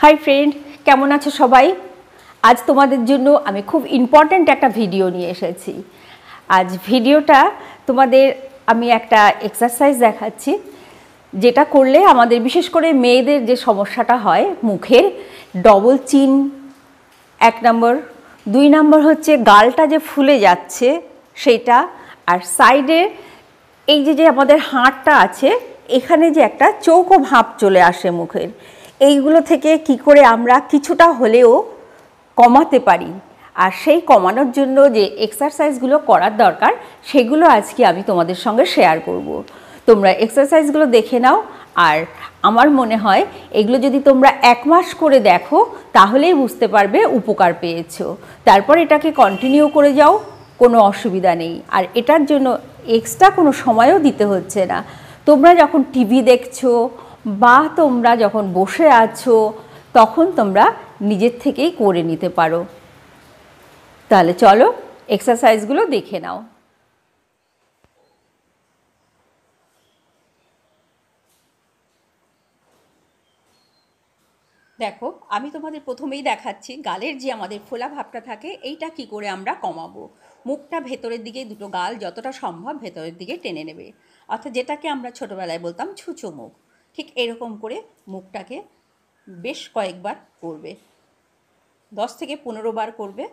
Hi friend, কেমন আছো সবাই? আজ তোমাদের জন্য আমি খুব ইম্পর্ট্যান্ট একটা ভিডিও নিয়ে এসেছি। আজ ভিডিওটা তোমাদের আমি একটা এক্সারসাইজ দেখাচ্ছি, যেটা করলে আমাদের বিশেষ করে মেয়েদের যে সমস্যাটা হয় মুখের ডবল চিন এক নম্বর, 2 নম্বর হচ্ছে গালটা যে ফুলে যাচ্ছে সেটা, আর সাইডে এই যে আমাদের হাড়টা আছে এখানে যে একটা চৌকো ভাব চলে আসে মুখের, এইগুলো থেকে কি করে আমরা কিছুটা হলেও কমাতে পারি, আর সেই কমানোর জন্য যে এক্সারসাইজগুলো করার দরকার সেগুলো আজকে আমি তোমাদের সঙ্গে শেয়ার করব। তোমরা এক্সারসাইজগুলো দেখে নাও, আর আমার মনে হয় এগুলো যদি তোমরা 1 মাস করে দেখো তাহলেই বুঝতে পারবে উপকার পেয়েছো। তারপর এটাকে কন্টিনিউ করে যাও, কোনো অসুবিধা নেই। আর এটার জন্য এক্সট্রা কোনো সময়ও দিতে হচ্ছে না। তোমরা যখন টিভি দেখছো বা তোমরা যখন বসে আছো তখন তোমরা নিজের থেকেই করে নিতে পারো। তাহলে চলো এক্সারসাইজগুলো দেখে নাও। দেখো, আমি তোমাদের প্রথমেই দেখাচ্ছি গালের যে আমাদের ফোলা ভাবটা থাকে এইটা কি করে আমরা কমাবো। মুখটা ভেতরের দিকে, দুটো গাল যতটা সম্ভব ভেতরের দিকে টেনে নেবে, অর্থাৎ যেটাকে আমরা ছোটোবেলায় বলতাম ছুঁচো মুখ। ঠিক এরকম করে মুখটাকে বেশ কয়েকবার করবে, 10 থেকে 15 বার করবে।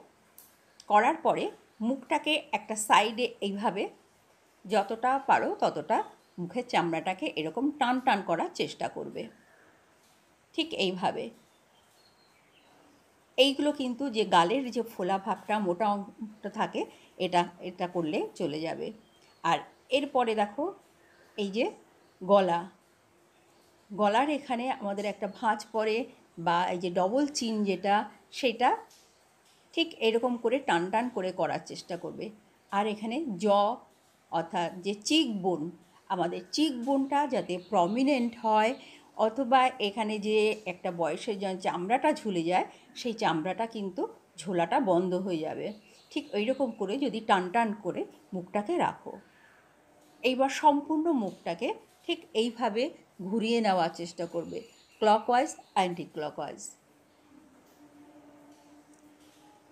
করার পরে মুখটাকে একটা সাইডে এইভাবে যতটা পারো ততটা মুখের চামড়াটাকে এরকম টান টান করার চেষ্টা করবে, ঠিক এইভাবে। এইগুলো কিন্তু যে গালের যে ফোলা ভাবটা, মোটা অংশটা থাকে, এটা করলে চলে যাবে। আর এরপরে দেখো এই যে গলার এখানে আমাদের একটা ভাঁজ পড়ে, বা এই যে ডবল চিন যেটা, সেটা ঠিক এরকম করে টান টান করে করার চেষ্টা করবে। আর এখানে অর্থাৎ যে চিক বোন, আমাদের চিক বোনটা যাতে প্রমিনেন্ট হয়, অথবা এখানে যে একটা বয়সের জন্য চামড়াটা ঝুলে যায় সেই চামড়াটা কিন্তু ঝোলাটা বন্ধ হয়ে যাবে। ঠিক এইরকম করে যদি টান টান করে মুখটাকে রাখো, এইবার সম্পূর্ণ মুখটাকে ঠিক এইভাবে ঘুরিয়ে নেওয়ার চেষ্টা করবে, ক্লকওয়াইজ অ্যান্টি ক্লকওয়াইজ।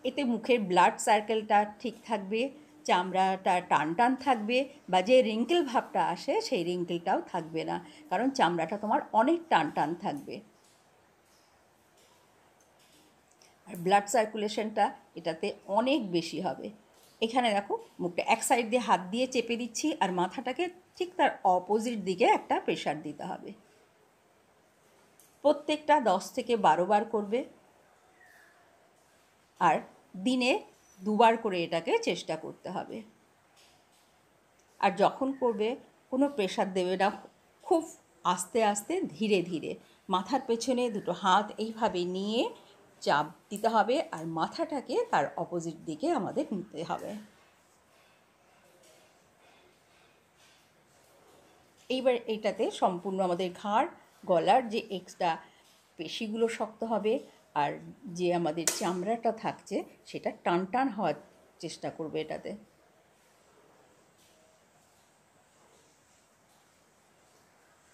এতে মুখের ব্লাড সার্কেলটা ঠিক থাকবে, চামড়াটা টান টান থাকবে, বা যে রিঙ্কেল ভাবটা আসে সেই রিঙ্কেলটাও থাকবে না, কারণ চামড়াটা তোমার অনেক টান টান থাকবে। আর ব্লাড সার্কুলেশনটা এটাতে অনেক বেশি হবে। এখানে দেখো মুখটা এক সাইড দিয়ে হাত দিয়ে চেপে দিচ্ছি, আর মাথাটাকে ঠিক তার অপোজিট দিকে একটা প্রেশার দিতে হবে। প্রত্যেকটা 10 থেকে 12 বার করবে, আর দিনে 2 বার করে এটাকে চেষ্টা করতে হবে। আর যখন করবে কোনো প্রেশার দেবে না, খুব আস্তে আস্তে ধীরে ধীরে মাথার পেছনে দুটো হাত এইভাবে নিয়ে চাপ দিতে হবে, আর মাথাটাকে তার অপোজিট দিকে আমাদের নিতে হবে। এইবার এইটাতে সম্পূর্ণ আমাদের ঘাড়, গলার যে এক্সট্রা পেশিগুলো শক্ত হবে, আর যে আমাদের চামড়াটা থাকছে সেটা টান টান হওয়ার চেষ্টা করবে এটাতে।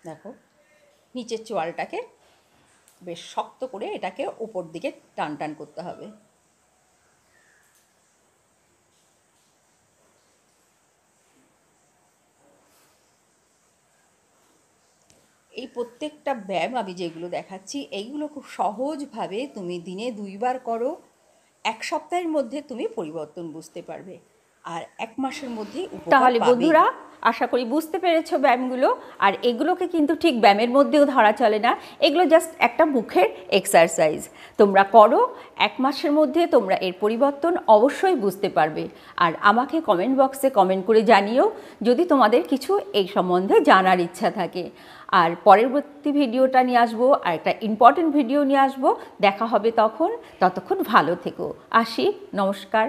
দেখো নিচের চোয়ালটাকে বেশ শক্ত করে এটাকে ওপর দিকে টান টান করতে হবে। এই প্রত্যেকটা ব্যায়াম আমি যেগুলো দেখাচ্ছি এইগুলো খুব সহজভাবে তুমি দিনে 2 বার করো, 1 সপ্তাহের মধ্যে তুমি পরিবর্তন বুঝতে পারবে, আর 1 মাসের মধ্যেই উপকার পাবে। তাহলে বন্ধুরা আশা করি বুঝতে পেরেছো ব্যায়ামগুলো। আর এগুলোকে কিন্তু ঠিক ব্যায়ামের মধ্যেও ধরা চলে না, এগুলো জাস্ট একটা মুখের এক্সারসাইজ। তোমরা করো, 1 মাসের মধ্যে তোমরা এর পরিবর্তন অবশ্যই বুঝতে পারবে। আর আমাকে কমেন্ট বক্সে কমেন্ট করে জানিও যদি তোমাদের কিছু এই সম্বন্ধে জানার ইচ্ছা থাকে। আর পরবর্তী ভিডিওটা নিয়ে আসবো, আর একটা ইম্পর্টেন্ট ভিডিও নিয়ে আসবো। দেখা হবে তখন, ততক্ষণ ভালো থেকো। আসি, নমস্কার।